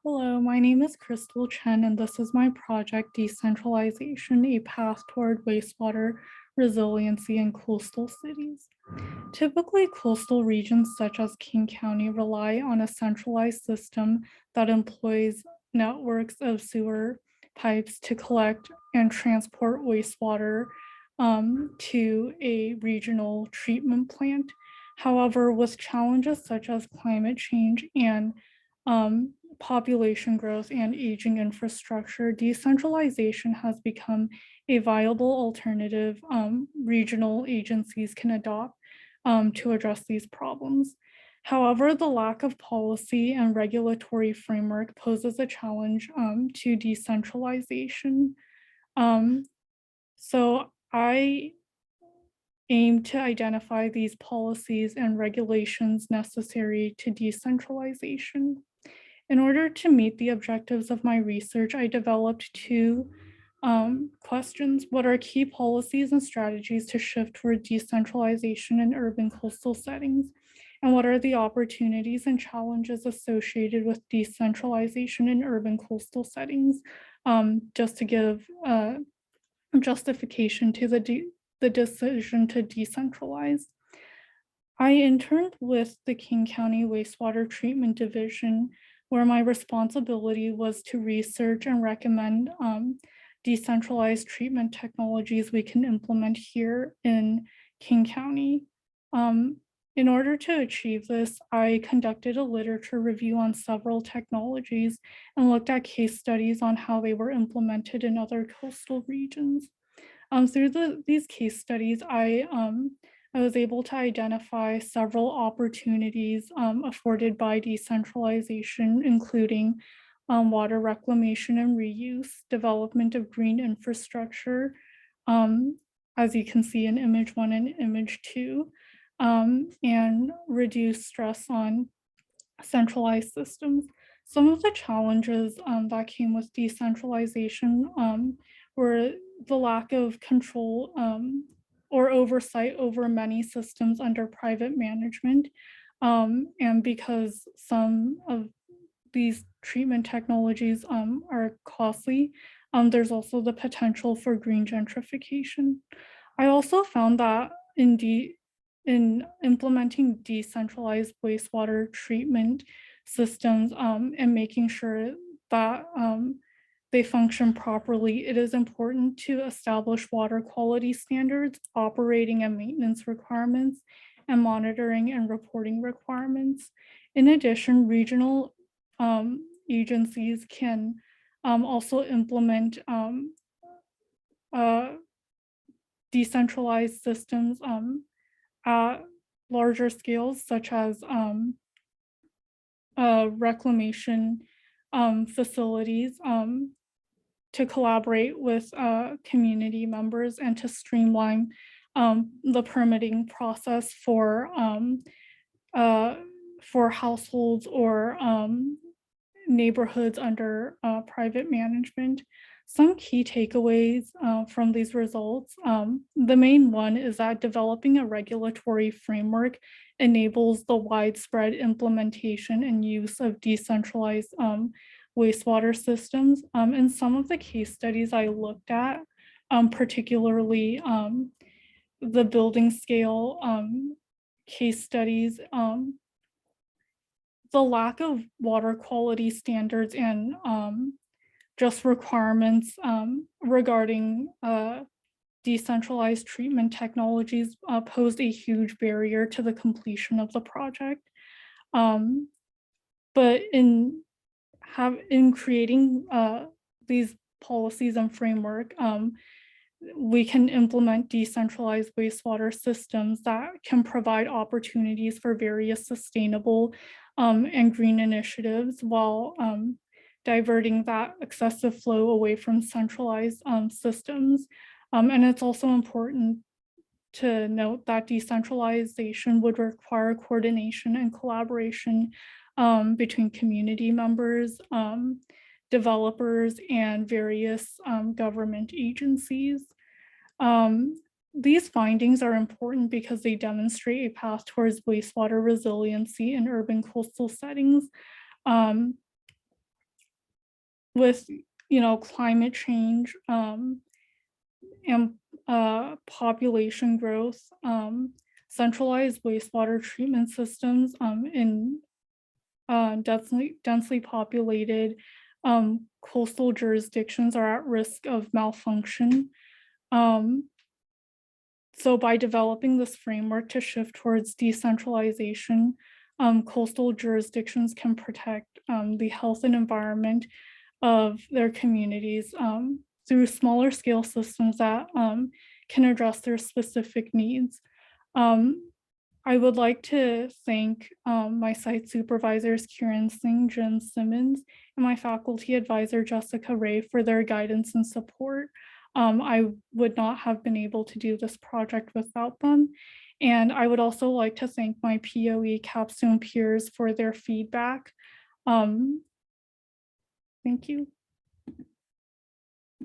Hello, my name is Crystal Chen, and this is my project, Decentralization, a Path Toward Wastewater Resiliency in Coastal Cities. Typically, coastal regions such as King County rely on a centralized system that employs networks of sewer pipes to collect and transport wastewater to a regional treatment plant. However, with challenges such as climate change and population growth and aging infrastructure, decentralization has become a viable alternative regional agencies can adopt to address these problems. However, the lack of policy and regulatory framework poses a challenge to decentralization. So I aim to identify these policies and regulations necessary to decentralization. In order to meet the objectives of my research, I developed two questions. What are key policies and strategies to shift toward decentralization in urban coastal settings? And what are the opportunities and challenges associated with decentralization in urban coastal settings? Just to give justification to the decision to decentralize. I interned with the King County Wastewater Treatment Division, where my responsibility was to research and recommend decentralized treatment technologies we can implement here in King County. In order to achieve this, I conducted a literature review on several technologies and looked at case studies on how they were implemented in other coastal regions. Through these case studies, I was able to identify several opportunities afforded by decentralization, including water reclamation and reuse, development of green infrastructure, um, as you can see in image 1 and image 2, and reduce stress on centralized systems. Some of the challenges that came with decentralization were the lack of control or oversight over many systems under private management. And because some of these treatment technologies are costly, there's also the potential for green gentrification. I also found that in implementing decentralized wastewater treatment systems and making sure that they function properly, it is important to establish water quality standards, operating and maintenance requirements, and monitoring and reporting requirements. In addition, regional agencies can also implement uh, decentralized systems at larger scales, such as reclamation facilities to collaborate with community members and to streamline the permitting process for households or neighborhoods under private management. Some key takeaways from these results, the main one is that developing a regulatory framework enables the widespread implementation and use of decentralized wastewater systems. In some of the case studies I looked at, particularly the building scale case studies, the lack of water quality standards and just requirements regarding decentralized treatment technologies posed a huge barrier to the completion of the project. But in creating these policies and framework, we can implement decentralized wastewater systems that can provide opportunities for various sustainable and green initiatives while diverting that excessive flow away from centralized systems. And it's also important to note that decentralization would require coordination and collaboration between community members, developers, and various government agencies. These findings are important because they demonstrate a path towards wastewater resiliency in urban coastal settings. Um, with, climate change, and population growth, centralized wastewater treatment systems in densely populated coastal jurisdictions are at risk of malfunction. Um, so by developing this framework to shift towards decentralization, coastal jurisdictions can protect the health and environment of their communities through smaller scale systems that can address their specific needs. Um, I would like to thank my site supervisors, Kieran Singh, Jen Simmons, and my faculty advisor, Jessica Ray, for their guidance and support. I would not have been able to do this project without them. And I would also like to thank my POE Capstone peers for their feedback. Thank you.